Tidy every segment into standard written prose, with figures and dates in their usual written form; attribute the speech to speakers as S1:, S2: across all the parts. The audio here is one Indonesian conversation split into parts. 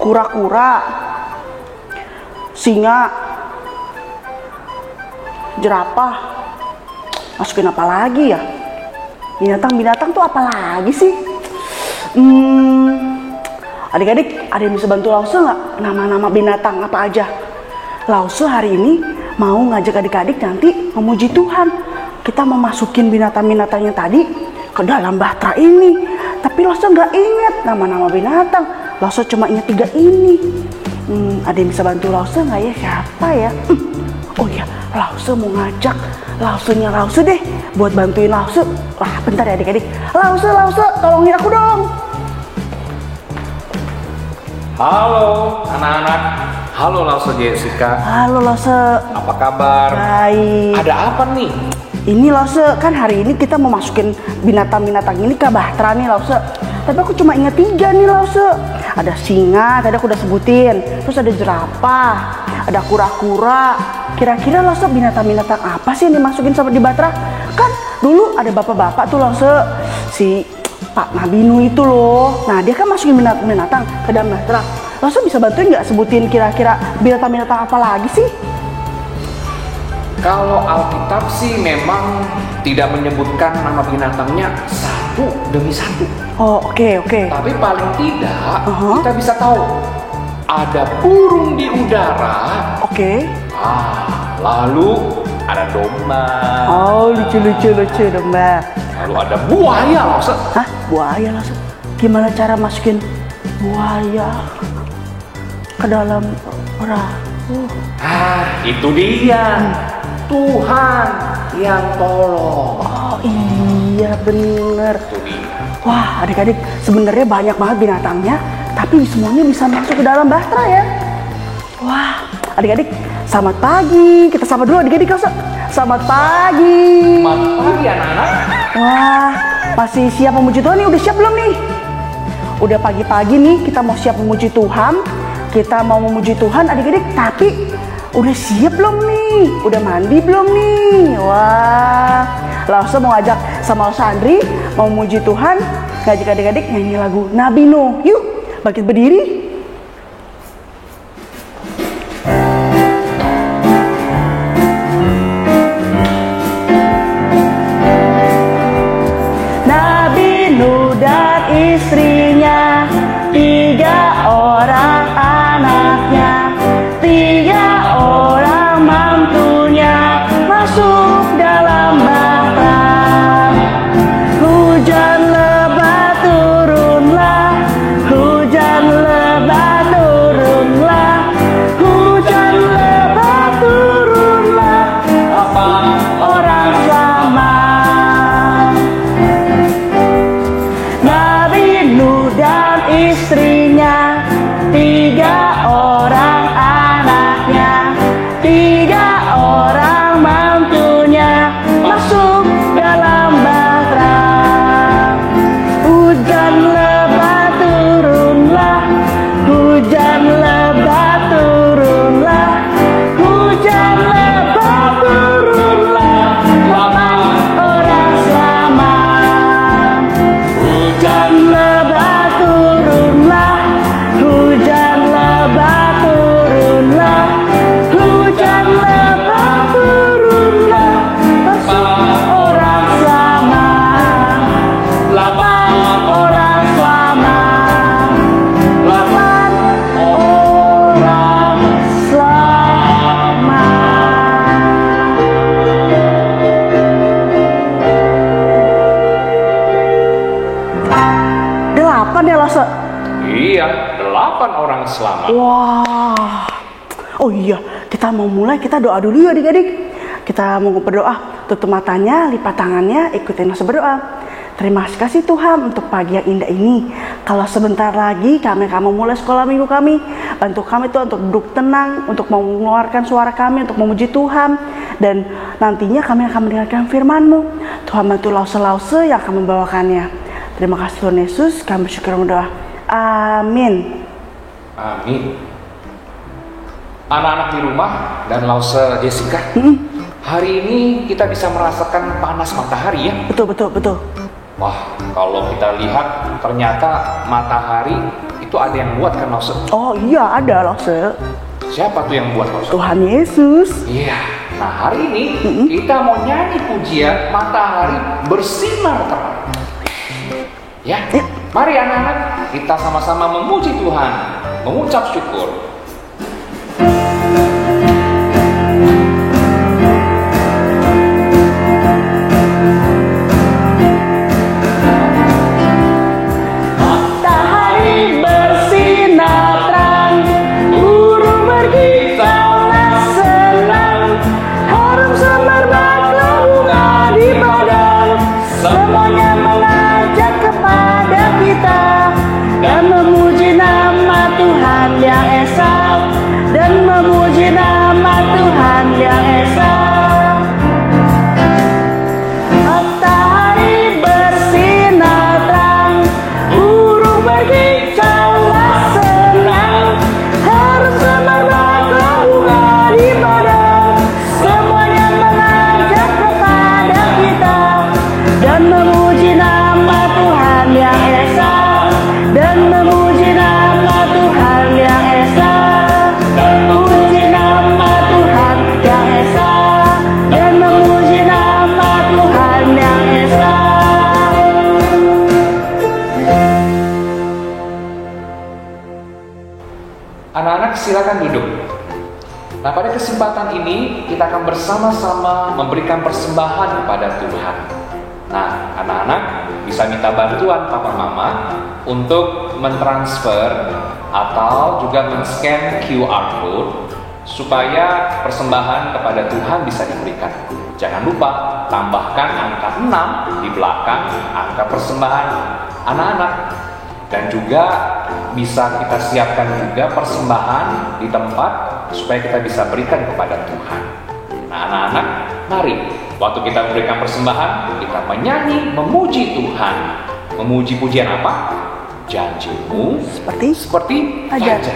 S1: kura-kura, singa, jerapah. Masukin apa lagi ya? Binatang-binatang tuh apa lagi sih? Adik-adik, ada yang bisa bantu Lause nggak? Nama-nama binatang apa aja? Lause hari ini mau ngajak adik-adik nanti memuji Tuhan. Kita mau masukin binatang-binatang yang tadi ke dalam bahtera ini. Tapi Lause nggak ingat nama-nama binatang. Lause cuma ingat 3 ini. Ada yang bisa bantu Lause nggak ya? Siapa ya? Oh iya, Lause mau ngajak Lausenya Lause deh buat bantuin Lause. Wah, bentar ya adik-adik. Lause, tolongin aku dong.
S2: Halo anak-anak. Halo Lause Jessica.
S1: Halo Lause.
S2: Apa kabar?
S1: Baik.
S2: Ada apa nih?
S1: Ini Lause, kan hari ini kita mau masukin binatang-binatang ini ke bahtera nih Lause. Tapi aku cuma ingat 3 nih Lause. Ada singa, tadi aku udah sebutin. Terus ada jerapah, ada kura-kura. Kira-kira Lause binatang-binatang apa sih yang dimasukin sama di bahtera? Kan dulu ada bapak-bapak tuh Lause, si Pak Nabinu itu loh. Nah dia kan masukin binatang-binatang ke dalam bahtera. Lause bisa bantuin nggak sebutin kira-kira binatang-binatang apa lagi sih?
S2: Kalau Alkitab sih memang tidak menyebutkan nama binatangnya satu demi satu.
S1: Oh oke.
S2: Tapi paling tidak kita bisa tahu ada burung di udara.
S1: Oke.
S2: Lalu ada domba.
S1: Oh lucu domba.
S2: Lalu ada buaya Lause.
S1: Hah? Buaya Lause? Gimana cara masukin buaya ke dalam perahu?
S2: Itu dia. Tuhan yang tolong.
S1: Oh iya bener.
S2: Itu dia.
S1: Wah adik-adik, sebenarnya banyak banget binatangnya, tapi semuanya bisa masuk ke dalam bahtera ya. Wah adik-adik, selamat pagi. Kita sapa dulu adik-adik Lause. Selamat pagi.
S2: Selamat pagi anak-anak.
S1: Wah, masih siap memuji Tuhan nih? Udah siap belum nih? Udah pagi-pagi nih, kita mau siap memuji Tuhan. Kita mau memuji Tuhan adik-adik, tapi udah siap belum nih? Udah mandi belum nih? Wah, Lause mau ngajak sama Lause Andri mau memuji Tuhan, ngajak adik-adik nyanyi lagu Nabi Nuh. Yuk, bangkit berdiri. Istrinya, 3 orang anaknya, 3 orang mantunya masuk dalam bahtera. Hujan lebat turunlah, hujan lebat turunlah, hujan lebat turunlah. 8 orang selamat. Istrinya, 3 orang anaknya, 3 orang mantunya masuk dalam bahtera. Hujan lebat turunlah, hujan lebat turunlah, hujan lebat turunlah. 8 orang selamat. Hujan lebat turunlah, hujan lebat turunlah, hujan lebat turunlah. Masuk orang selamat. 8 orang selamat. 8 orang selamat. 8 ya Lause?
S2: Iya, 8 orang selamat.
S1: Wah. Oh iya, kita mau mulai, kita doa dulu ya adik-adik. Kita mau berdoa, tutup matanya, lipat tangannya, ikutin Lause berdoa. Terima kasih Tuhan untuk pagi yang indah ini. Kalau sebentar lagi kami akan mulai sekolah minggu kami, bantu kami Tuhan untuk duduk tenang, untuk mengeluarkan suara kami, untuk memuji Tuhan. Dan nantinya kami akan mendengarkan firman-Mu. Tuhan bantu Lause yang akan membawakannya. Terima kasih Tuhan Yesus, kami bersyukur berdoa. Amin.
S2: Amin. Anak-anak di rumah dan Lause Jessica, hari ini kita bisa merasakan panas matahari ya.
S1: Betul.
S2: Wah, kalau kita lihat ternyata matahari itu ada yang buat kan Lause?
S1: Oh iya, ada Lause.
S2: Siapa tuh yang buat Lause?
S1: Tuhan Yesus.
S2: Iya. Nah hari ini kita mau nyanyi pujian Matahari Bersinar Terang. Ya, mari anak-anak kita sama-sama memuji Tuhan, mengucap syukur. Anak-anak silakan duduk. Nah pada kesempatan ini kita akan bersama-sama memberikan persembahan kepada Tuhan. Nah anak-anak bisa minta bantuan papa mama untuk mentransfer atau juga men-scan QR code supaya persembahan kepada Tuhan bisa diberikan. Jangan lupa tambahkan angka 6 di belakang angka persembahan anak-anak. Dan juga bisa kita siapkan juga persembahan di tempat supaya kita bisa berikan kepada Tuhan. Nah anak-anak, mari waktu kita memberikan persembahan, kita menyanyi, memuji Tuhan. Memuji pujian apa? Janjimu seperti fajar.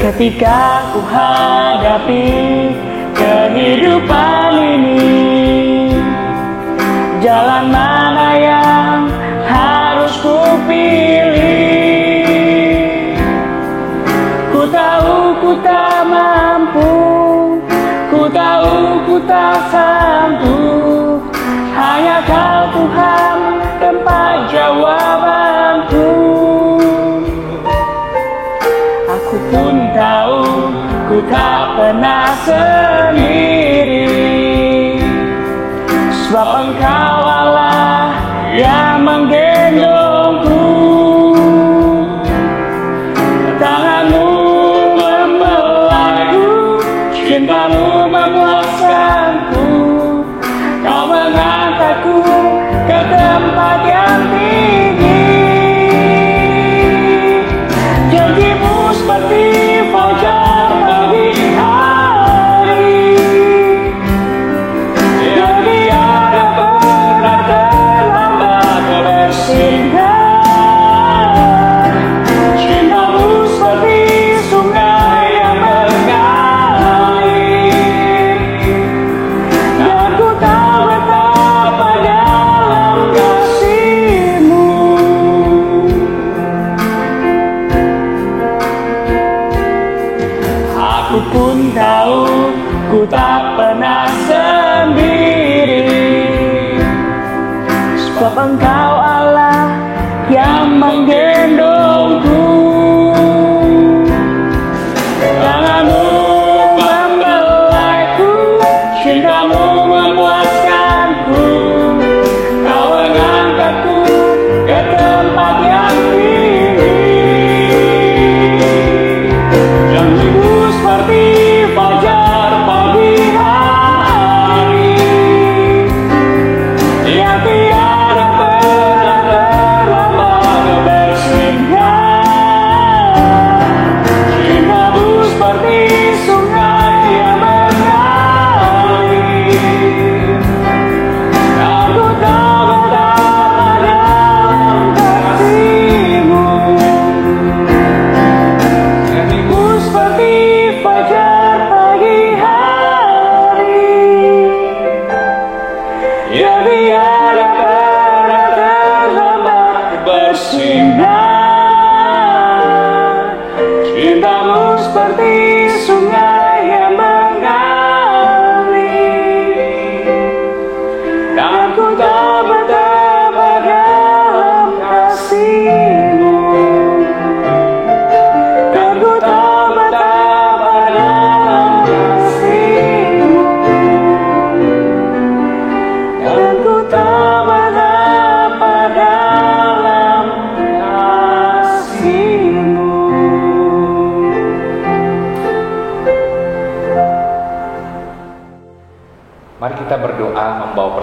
S1: Ketika ku hadapi kehidupan ini, jalan mana yang harus ku pilih? Ku tahu ku tak mampu, ku tahu ku tak sanggup. Hanya Kau Tuhan tempat jawabanku. Aku pun tahu ku tak pernah sendiri, sebab Engkau Allah yang menggendongku. Tanganmu membelaiku, cintamu memuaskanku. Kau mengangkatku ke tempat yang tinggi. Janjimu seperti fajar pagi hari, yang tiada pernah terlambat bersinar. Cintamu seperti sungai yang mengalir, dan ku tahu betapa dalam kasih-Mu. Aku pun tahu ku tak pernah sendiri, sebab Engkau Allah yang menggendongku. Tanganmu membelaiku, cintamu memuaskanku. Kau mengangkatku ke tempat yang tinggi. Janjimu seperti fajar pagi hari, yang tiada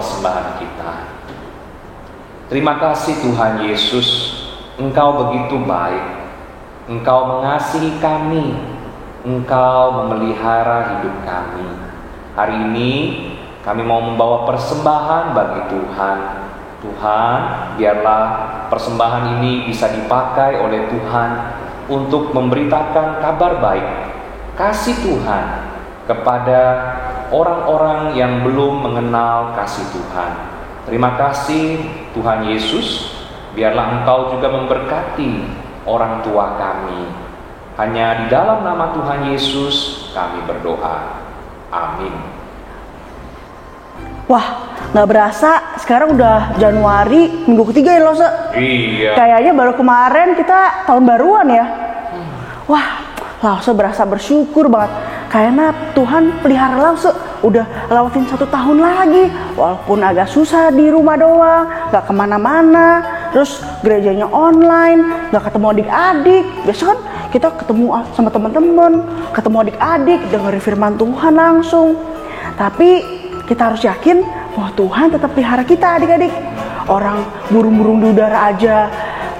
S2: persembahan kita. Terima kasih Tuhan Yesus, Engkau begitu baik. Engkau mengasihi kami, Engkau memelihara hidup kami. Hari ini kami mau membawa persembahan bagi Tuhan. Tuhan, biarlah persembahan ini bisa dipakai oleh Tuhan untuk memberitakan kabar baik, kasih Tuhan kepada orang-orang yang belum mengenal kasih Tuhan. Terima kasih Tuhan Yesus, biarlah Engkau juga memberkati orang tua kami. Hanya di dalam nama Tuhan Yesus kami berdoa. Amin.
S1: Wah, nggak berasa sekarang udah Januari, minggu ketiga ya Lause.
S2: Iya.
S1: Kayaknya baru kemarin kita tahun baruan ya. Wah, Lause berasa bersyukur banget. Kayaknya Tuhan pelihara Lause, udah lewatin 1 tahun lagi. Walaupun agak susah di rumah doang, nggak kemana-mana. Terus gerejanya online, nggak ketemu adik-adik. Biasa kan kita ketemu sama teman-teman, ketemu adik-adik, dengerin firman Tuhan langsung. Tapi kita harus yakin bahwa Tuhan tetap pelihara kita adik-adik. Orang burung-burung di udara aja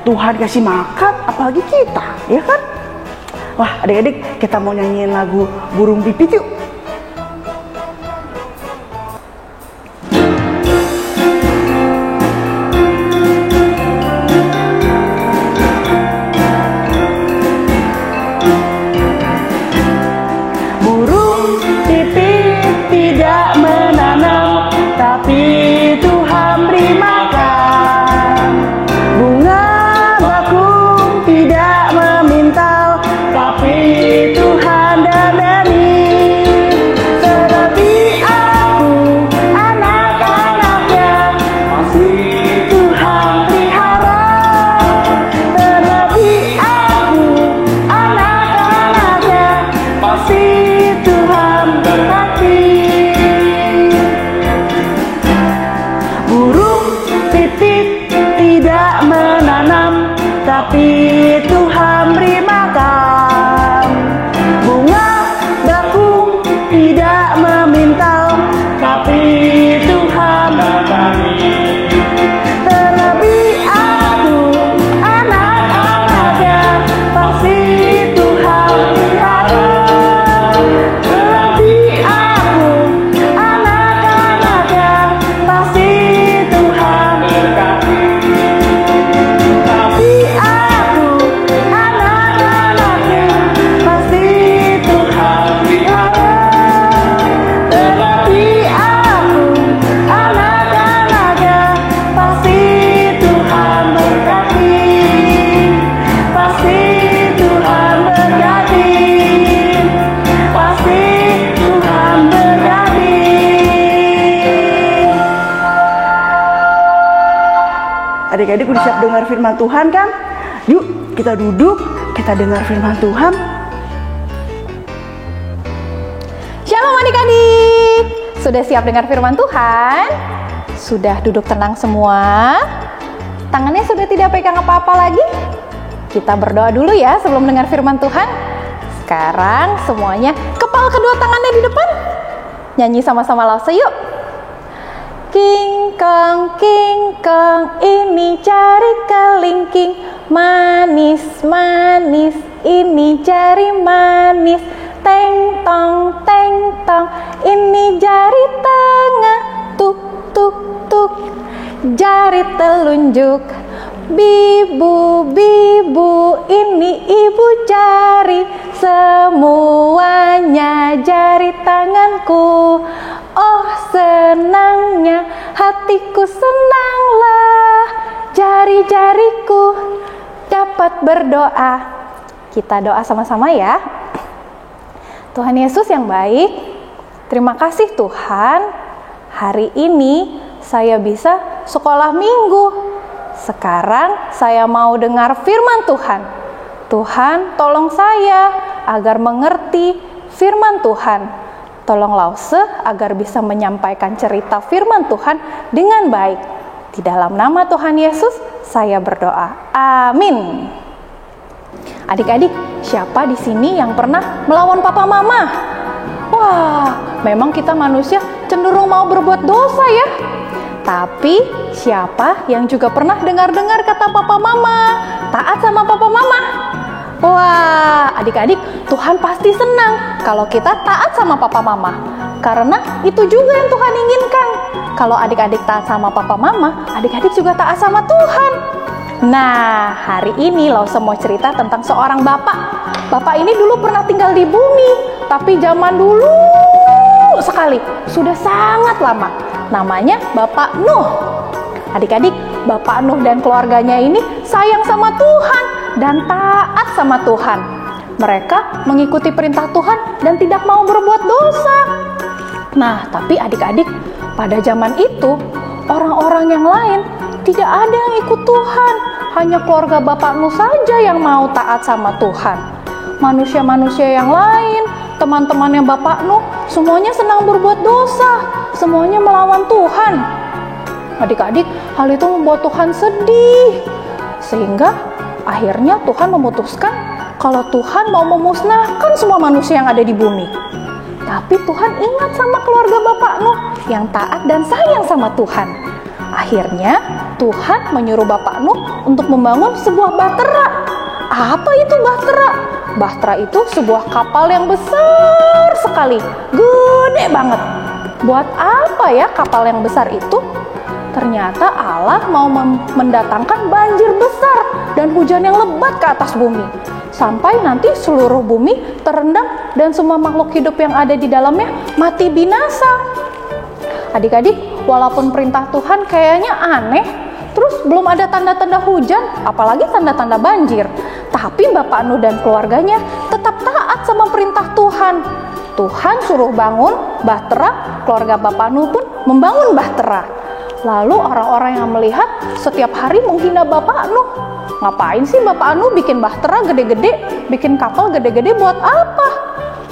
S1: Tuhan kasih makan, apalagi kita, ya kan? Wah adik-adik, kita mau nyanyiin lagu Burung Pipit yuk. Burung pipit tidak menanam, tapi Tuhan beri makan. Bunga bakung tidak memintal, tapi Tuhan dandani. Seperti aku, anak-anaknya, masih Tuhan pelihara. Seperti aku, anak-anaknya, pasti Tuhan berkati. Burung pipit tidak menanam, tapi Tuhan beri makan. Bunga bakung tidak memintal, tapi Tuhan dandani. Terlebih aku, anak-anaknya, pasti Tuhan pelihara. Terlebih aku, anak-anaknya, pasti Tuhan berkati. Tapi aku, anak-anaknya, pasti Tuhan pelihara. Terlebih aku, anak-anaknya, pasti Tuhan berkati. Pasti Tuhan berkati. Pasti Tuhan berkati. Adik-adik udah siap dengar firman Tuhan kan? Yuk kita duduk, kita dengar firman Tuhan.
S3: Shalom adik-adik, sudah siap dengar firman Tuhan? Sudah duduk tenang semua? Tangannya sudah tidak pegang apa-apa lagi? Kita berdoa dulu ya sebelum dengar firman Tuhan. Sekarang semuanya kepal kedua tangannya di depan. Nyanyi sama-sama Lause yuk. King kong, ini jari kelingking, manis, manis, ini jari manis. Teng tong, ini jari tengah, tuk, tuk, tuk, jari telunjuk. Bibu, bibu, ini ibu jari, semuanya jari tanganku. Oh senangnya hatiku, senanglah jari-jariku dapat berdoa. Kita doa sama-sama ya. Tuhan Yesus yang baik, terima kasih Tuhan. Hari ini saya bisa sekolah minggu. Sekarang saya mau dengar firman Tuhan. Tuhan tolong saya agar mengerti firman Tuhan. Tolong Lause agar bisa menyampaikan cerita firman Tuhan dengan baik. Di dalam nama Tuhan Yesus saya berdoa. Amin. Adik-adik, siapa di sini yang pernah melawan papa mama? Wah, memang kita manusia cenderung mau berbuat dosa ya. Tapi siapa yang juga pernah dengar-dengar kata papa mama, taat sama papa mama? Wah, adik-adik, Tuhan pasti senang kalau kita taat sama papa mama. Karena itu juga yang Tuhan inginkan. Kalau adik-adik taat sama papa mama, adik-adik juga taat sama Tuhan. Nah, hari ini Lause mau cerita tentang seorang bapak. Bapak ini dulu pernah tinggal di bumi, tapi zaman dulu sekali, sudah sangat lama. Namanya Bapak Nuh. Adik-adik, Bapak Nuh dan keluarganya ini sayang sama Tuhan dan taat sama Tuhan. Mereka mengikuti perintah Tuhan dan tidak mau berbuat dosa. Nah, tapi adik-adik, pada zaman itu orang-orang yang lain tidak ada yang ikut Tuhan. Hanya keluarga Bapak Nuh saja yang mau taat sama Tuhan. Manusia-manusia yang lain, teman-temannya Bapak Nuh, semuanya senang berbuat dosa. Semuanya melawan Tuhan. Adik-adik, hal itu membuat Tuhan sedih. Sehingga akhirnya Tuhan memutuskan kalau Tuhan mau memusnahkan semua manusia yang ada di bumi. Tapi Tuhan ingat sama keluarga Bapak Nuh yang taat dan sayang sama Tuhan. Akhirnya Tuhan menyuruh Bapak Nuh untuk membangun sebuah bahtera. Apa itu bahtera? Bahtera itu sebuah kapal yang besar sekali, gede banget. Buat apa ya kapal yang besar itu? Ternyata Allah mau mendatangkan banjir besar dan hujan yang lebat ke atas bumi. Sampai nanti seluruh bumi terendam dan semua makhluk hidup yang ada di dalamnya mati binasa. Adik-adik, walaupun perintah Tuhan kayaknya aneh, terus belum ada tanda-tanda hujan, apalagi tanda-tanda banjir. Tapi Bapak Nuh dan keluarganya tetap taat sama perintah Tuhan. Tuhan suruh bangun bahtera, keluarga Bapak Nuh pun membangun bahtera. Lalu orang-orang yang melihat setiap hari menghina Bapak Nuh. Ngapain sih Bapak Nuh bikin bahtera gede-gede, bikin kapal gede-gede buat apa?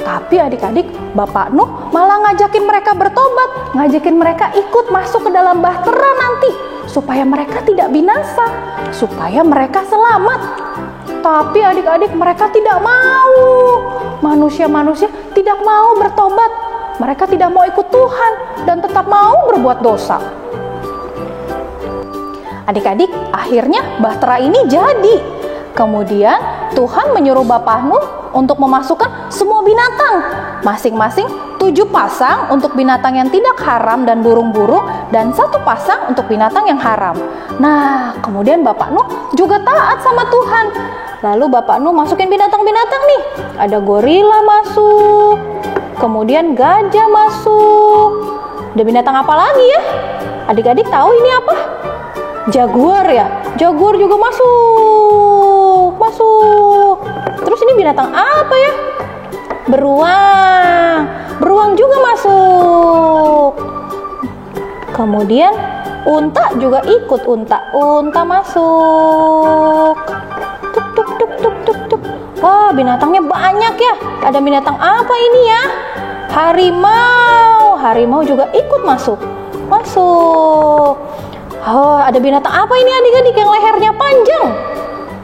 S3: Tapi adik-adik, Bapak Nuh malah ngajakin mereka bertobat, ngajakin mereka ikut masuk ke dalam bahtera nanti, supaya mereka tidak binasa, supaya mereka selamat. Tapi adik-adik, mereka tidak mau. Manusia-manusia tidak mau bertobat. Mereka tidak mau ikut Tuhan dan tetap mau berbuat dosa. Adik-adik, akhirnya bahtera ini jadi. Kemudian Tuhan menyuruh Bapak Nuh untuk memasukkan semua binatang, masing-masing 7 pasang untuk binatang yang tidak haram dan burung-burung, dan 1 pasang untuk binatang yang haram. Nah, kemudian Bapak Nuh juga taat sama Tuhan. Lalu Bapak Nuh masukin binatang-binatang nih. Ada gorila masuk, kemudian gajah masuk. Ada binatang apa lagi ya? Adik-adik tahu ini apa? Jaguar ya? Jaguar juga masuk. Terus ini binatang apa ya? Beruang. Beruang juga masuk. Kemudian unta juga ikut. Unta masuk. Tuk tuk tuk tuk tuk tuk. Wah, binatangnya banyak ya. Ada binatang apa ini ya? Harimau. Harimau juga ikut masuk. Oh, ada binatang apa ini adik-adik yang lehernya panjang?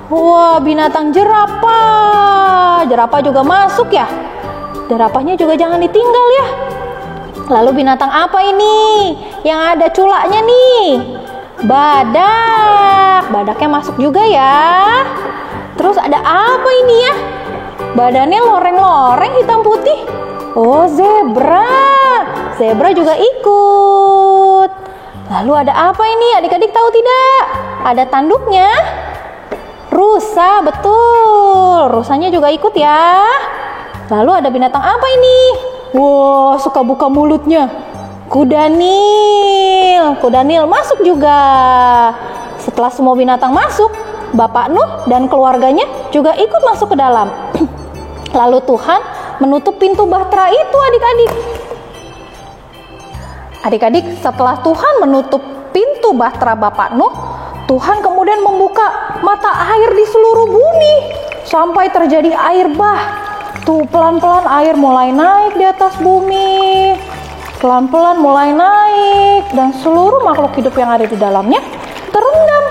S3: Wah, binatang jerapah. Jerapah juga masuk ya. Jerapahnya juga jangan ditinggal ya. Lalu binatang apa ini? Yang ada culaknya nih. Badak. Badaknya masuk juga ya. Terus ada apa ini ya? Badannya loreng-loreng hitam putih. Oh, zebra. Zebra juga ikut. Lalu ada apa ini? Adik-adik tahu tidak? Ada tanduknya. Rusa, betul. Rusanya juga ikut ya. Lalu ada binatang apa ini? Wow, suka buka mulutnya. Kuda Nil. Kuda Nil masuk juga. Setelah semua binatang masuk, Bapak Nuh dan keluarganya juga ikut masuk ke dalam. Lalu Tuhan menutup pintu bahtera itu adik-adik. Adik-adik, setelah Tuhan menutup pintu bahtera Bapak Nuh, Tuhan kemudian membuka mata air di seluruh bumi sampai terjadi air bah. Tuh, pelan-pelan air mulai naik di atas bumi. Pelan-pelan mulai naik dan seluruh makhluk hidup yang ada di dalamnya terendam.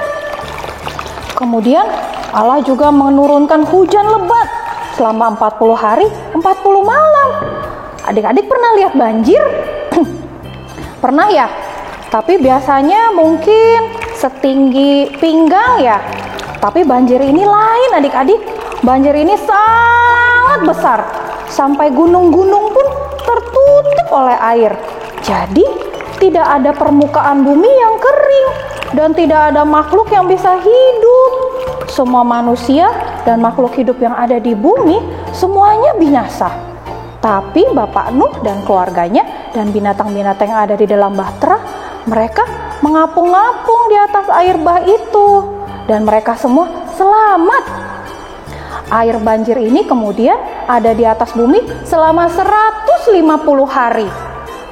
S3: Kemudian Allah juga menurunkan hujan lebat selama 40 hari, 40 malam. Adik-adik pernah lihat banjir? Pernah ya? Tapi biasanya mungkin setinggi pinggang ya. Tapi banjir ini lain adik-adik. Banjir ini sangat besar. Sampai gunung-gunung pun tertutup oleh air. Jadi tidak ada permukaan bumi yang kering. Dan tidak ada makhluk yang bisa hidup. Semua manusia dan makhluk hidup yang ada di bumi semuanya binasa. Tapi Bapak Nuh dan keluarganya dan binatang-binatang yang ada di dalam bahtera, mereka mengapung-apung di atas air bah itu. Dan mereka semua selamat. Air banjir ini kemudian ada di atas bumi selama 150 hari.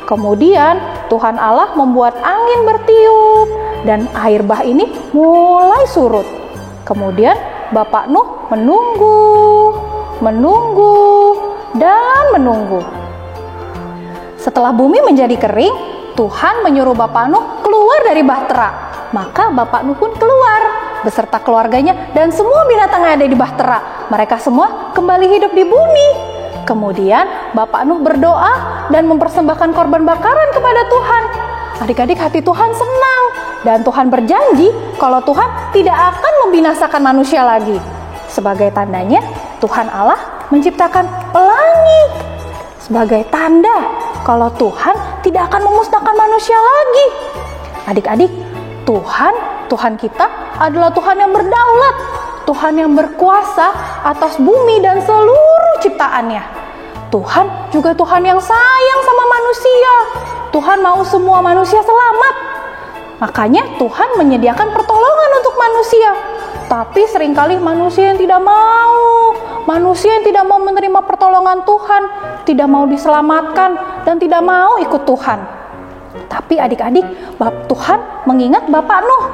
S3: Kemudian Tuhan Allah membuat angin bertiup dan air bah ini mulai surut. Kemudian Bapak Nuh menunggu dan menunggu. Setelah bumi menjadi kering, Tuhan menyuruh Bapak Nuh keluar dari bahtera. Maka Bapak Nuh pun keluar beserta keluarganya dan semua binatang yang ada di bahtera. Mereka semua kembali hidup di bumi. Kemudian Bapak Nuh berdoa dan mempersembahkan korban bakaran kepada Tuhan. Adik-adik, hati Tuhan senang dan Tuhan berjanji kalau Tuhan tidak akan membinasakan manusia lagi. Sebagai tandanya, Tuhan Allah menciptakan pelangi sebagai tanda kalau Tuhan tidak akan memusnahkan manusia lagi. Adik-adik, Tuhan kita adalah Tuhan yang berdaulat, Tuhan yang berkuasa atas bumi dan seluruh ciptaannya. Tuhan juga Tuhan yang sayang sama manusia. Tuhan mau semua manusia selamat. Makanya Tuhan menyediakan pertolongan untuk manusia. Tapi seringkali manusia yang tidak mau. Manusia yang tidak mau menerima pertolongan Tuhan, tidak mau diselamatkan dan tidak mau ikut Tuhan. Tapi adik-adik, Tuhan mengingat Bapak Nuh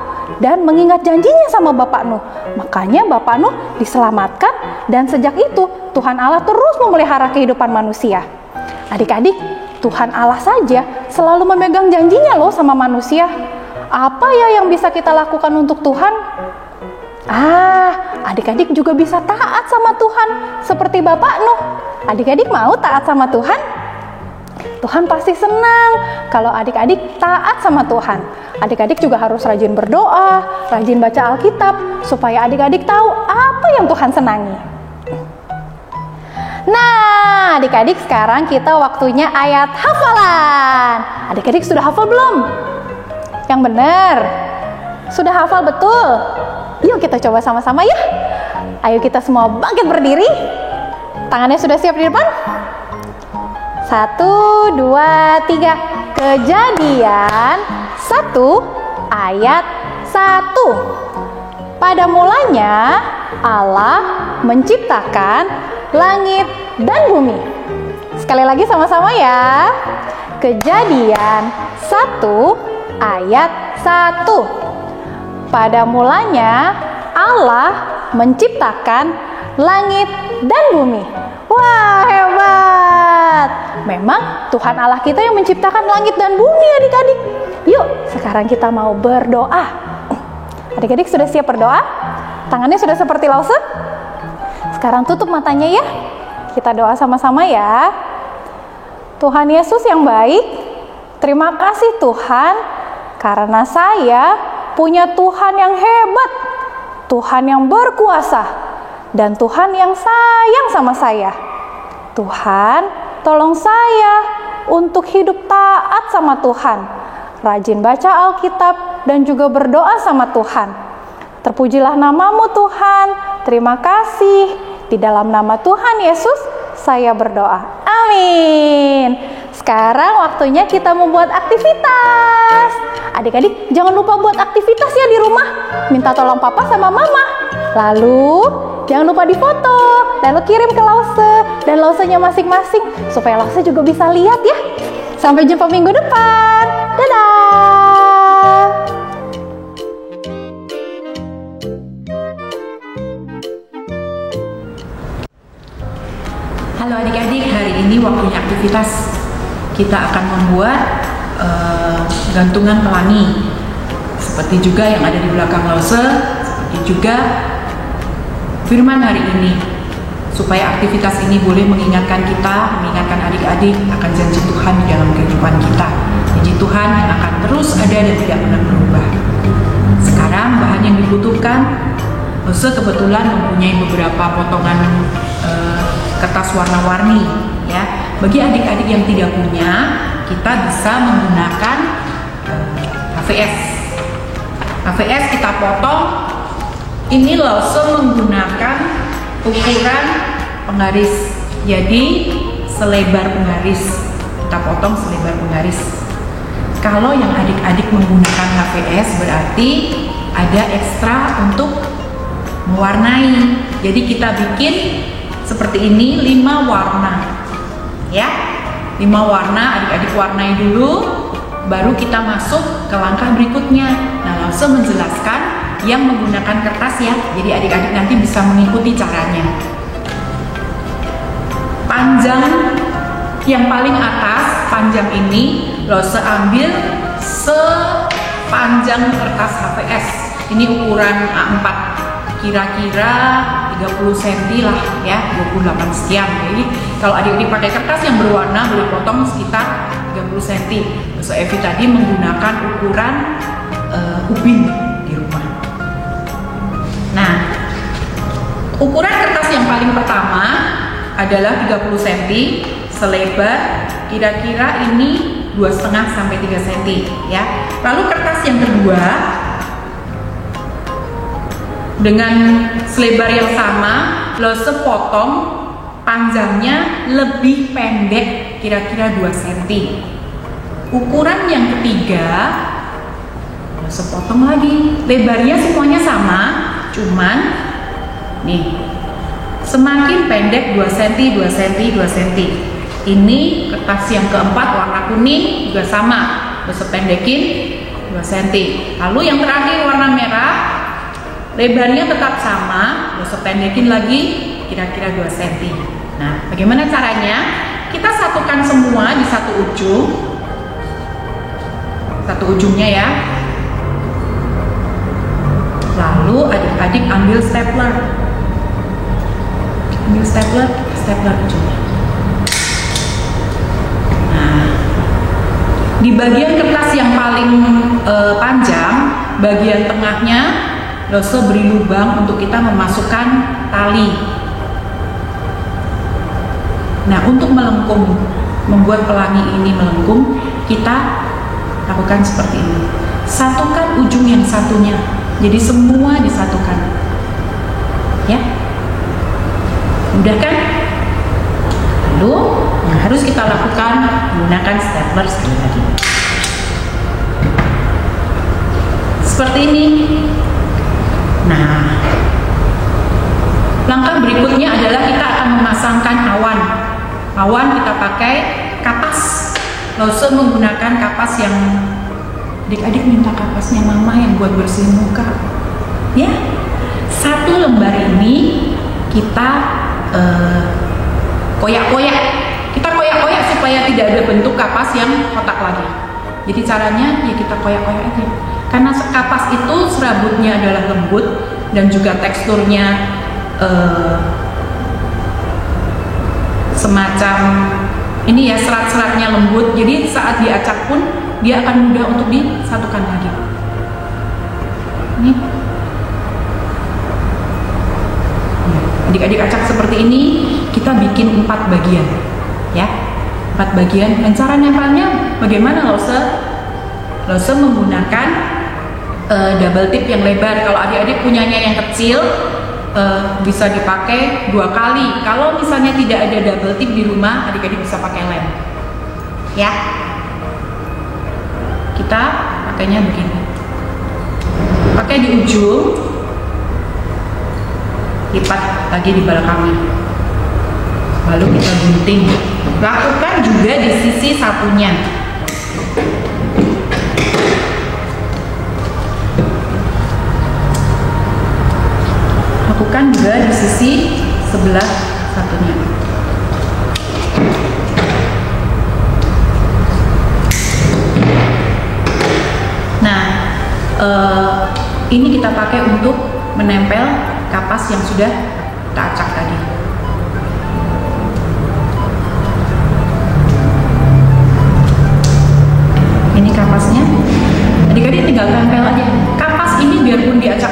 S3: dan mengingat janjinya sama Bapak Nuh. Makanya Bapak Nuh diselamatkan dan sejak itu Tuhan Allah terus memelihara kehidupan manusia. Adik-adik, Tuhan Allah saja selalu memegang janjinya loh sama manusia. Apa ya yang bisa kita lakukan untuk Tuhan? Adik-adik juga bisa taat sama Tuhan seperti Bapak Nuh. Adik-adik mau taat sama Tuhan? Tuhan pasti senang kalau adik-adik taat sama Tuhan. Adik-adik juga harus rajin berdoa, rajin baca Alkitab, supaya adik-adik tahu apa yang Tuhan senangi. Nah, adik-adik, sekarang kita waktunya ayat hafalan. Adik-adik sudah hafal belum? Yang benar. Sudah hafal betul? Yuk kita coba sama-sama ya. Ayo kita semua bangkit berdiri. Tangannya sudah siap di depan? 1, 2, 3. Kejadian 1 ayat 1. Pada mulanya Allah menciptakan langit dan bumi. Sekali lagi sama-sama ya. Kejadian 1 ayat 1. Pada mulanya Allah menciptakan langit dan bumi. Wah, hebat. Memang Tuhan Allah kita yang menciptakan langit dan bumi, adik-adik. Yuk, sekarang kita mau berdoa. Adik-adik sudah siap berdoa? Tangannya sudah seperti lause? Sekarang tutup matanya ya. Kita doa sama-sama ya. Tuhan Yesus yang baik, terima kasih Tuhan, karena saya punya Tuhan yang hebat, Tuhan yang berkuasa, dan Tuhan yang sayang sama saya. Tuhan, tolong saya untuk hidup taat sama Tuhan, rajin baca Alkitab, dan juga berdoa sama Tuhan. Terpujilah namamu Tuhan, terima kasih. Di dalam nama Tuhan Yesus, saya berdoa. Amin. Sekarang waktunya kita membuat aktivitas. Adik-adik, jangan lupa buat aktivitas ya di rumah. Minta tolong papa sama mama. Lalu, jangan lupa difoto. Lalu kirim ke Lause. Dan Lausenya masing-masing. Supaya Lause juga bisa lihat ya. Sampai jumpa minggu depan. Dadah.
S4: Halo adik-adik, hari ini waktunya aktivitas. Kita akan membuat gantungan pelangi, seperti juga yang ada di belakang Lause, seperti juga firman hari ini, supaya aktivitas ini boleh mengingatkan kita, mengingatkan adik-adik akan janji Tuhan di dalam kehidupan kita. Puji Tuhan yang akan terus ada dan tidak pernah berubah. Sekarang bahan yang dibutuhkan, Lose kebetulan mempunyai beberapa potongan kertas warna-warni ya. Bagi adik-adik yang tidak punya, kita bisa menggunakan HVS. HVS kita potong. Ini Lose menggunakan ukuran penggaris. Jadi selebar penggaris. Kita potong selebar penggaris. Kalau yang adik-adik menggunakan HVS berarti ada ekstra untuk mewarnai. Jadi kita bikin seperti ini 5 warna. Ya. 5 warna, adik-adik warnai dulu, baru kita masuk ke langkah berikutnya. Nah, langsung menjelaskan yang menggunakan kertas ya. Jadi adik-adik nanti bisa mengikuti caranya. Panjang yang paling atas, panjang ini Lose ambil sepanjang kertas HVS. Ini ukuran A4, kira-kira 30 cm lah ya, 28 sekian. Jadi kalau adik-adik pakai kertas yang berwarna boleh potong sekitar 30 cm. Lose Evi tadi menggunakan ukuran ubin di rumah. Nah, ukuran kertas yang paling pertama adalah 30 cm, selebar kira-kira ini 2,5 sampai 3 cm ya. Lalu kertas yang kedua dengan selebar yang sama, Lose potong panjangnya lebih pendek kira-kira 2 cm. Ukuran yang ketiga Lose potong lagi, lebarnya semuanya sama, cuman nih semakin pendek 2 cm, 2 cm, 2 cm. Ini kertas yang keempat warna kuning juga sama, Lose pendekin 2 cm. Lalu yang terakhir warna merah, lebarnya tetap sama, Lose pendekin lagi kira-kira 2 cm. Nah, bagaimana caranya? Kita satukan semua di satu ujungnya ya. Lalu adik-adik ambil stapler. Stapler ujungnya. Nah, di bagian kertas yang paling panjang, bagian tengahnya Lose beri lubang untuk kita memasukkan tali. Nah, untuk melengkung, membuat pelangi ini melengkung, kita lakukan seperti ini. Satukan ujung yang satunya, jadi semua disatukan. Ya, mudah kan? Lalu yang harus kita lakukan menggunakan stapler sekali lagi. Seperti ini. Nah, langkah berikutnya adalah kita akan memasangkan awan. Awan kita pakai kapas. Lose menggunakan kapas yang adik-adik minta kapasnya mama yang buat bersihin muka. Ya, 1 lembar ini kita koyak-koyak. Kita koyak-koyak supaya tidak ada bentuk kapas yang kotak lagi. Jadi caranya ya kita koyak-koyak aja. Karena kapas itu serabutnya adalah lembut dan juga teksturnya semacam ini ya, serat-seratnya lembut. Jadi saat diacak pun dia akan mudah untuk disatukan lagi. Ini adik-adik acak seperti ini, kita bikin 4 bagian ya, 4 bagian. Dan cara nempelnya bagaimana? Lose menggunakan double tip yang lebar. Kalau adik-adik punyanya yang kecil bisa dipakai 2 kali. Kalau misalnya tidak ada double tip di rumah, adik-adik bisa pakai lem ya. Kita pakainya begini, pakai di ujung, lipat lagi di belakangnya, lalu kita gunting. Lakukan juga di sisi satunya. Lakukan juga di sisi sebelah satunya. Nah, ini kita pakai untuk menempel kapas yang sudah kita acak tadi.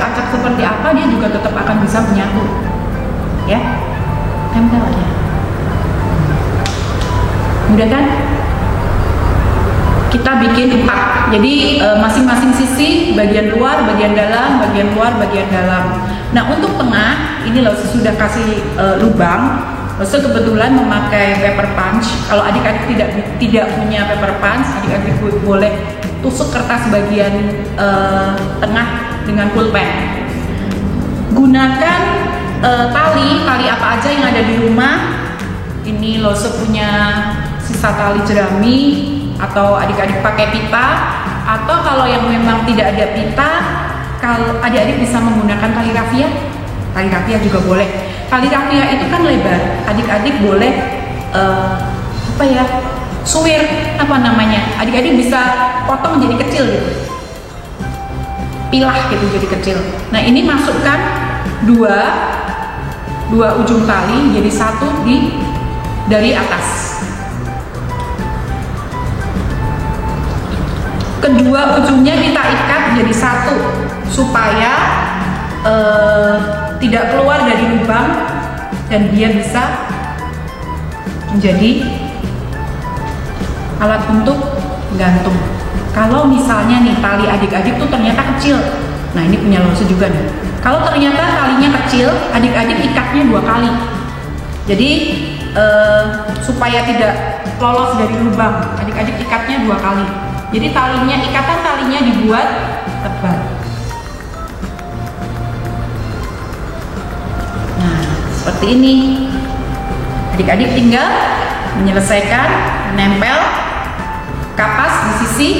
S4: acak seperti apa, dia juga tetap akan bisa menyatu. Ya, tempel aja. Mudah kan? Kita bikin 4. Jadi masing-masing sisi, bagian luar, bagian dalam, bagian luar, bagian dalam. Nah, untuk tengah, ini loh sudah kasih lubang. Lalu kebetulan memakai paper punch. Kalau adik-adik tidak punya paper punch, adik-adik boleh tusuk kertas bagian tengah dengan pulpen. Gunakan tali apa aja yang ada di rumah. Ini Lose punya sisa tali jerami, atau adik-adik pakai pita, atau kalau yang memang tidak ada pita, kalau adik-adik bisa menggunakan tali rafia. Tali rafia juga boleh. Tali rafia itu kan lebar, adik-adik boleh suwir, apa namanya, adik-adik bisa potong jadi kecil gitu, pilah gitu jadi kecil. Nah, ini masukkan dua ujung tali jadi satu dari atas. Kedua ujungnya kita ikat jadi satu supaya tidak keluar dari lubang dan dia bisa menjadi alat untuk gantung. Kalau misalnya nih tali adik-adik tuh ternyata kecil, nah ini punya Lose juga nih. Kalau ternyata talinya kecil, adik-adik ikatnya 2 kali. Jadi supaya tidak lolos dari lubang, adik-adik ikatnya 2 kali. Jadi ikatan talinya dibuat tebal. Nah, seperti ini. Adik-adik tinggal menyelesaikan, menempel kapas di sisi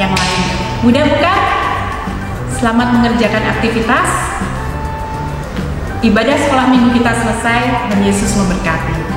S4: yang lain. Mudah bukan? Selamat mengerjakan aktivitas. Ibadah sekolah minggu kita selesai dan Yesus memberkati.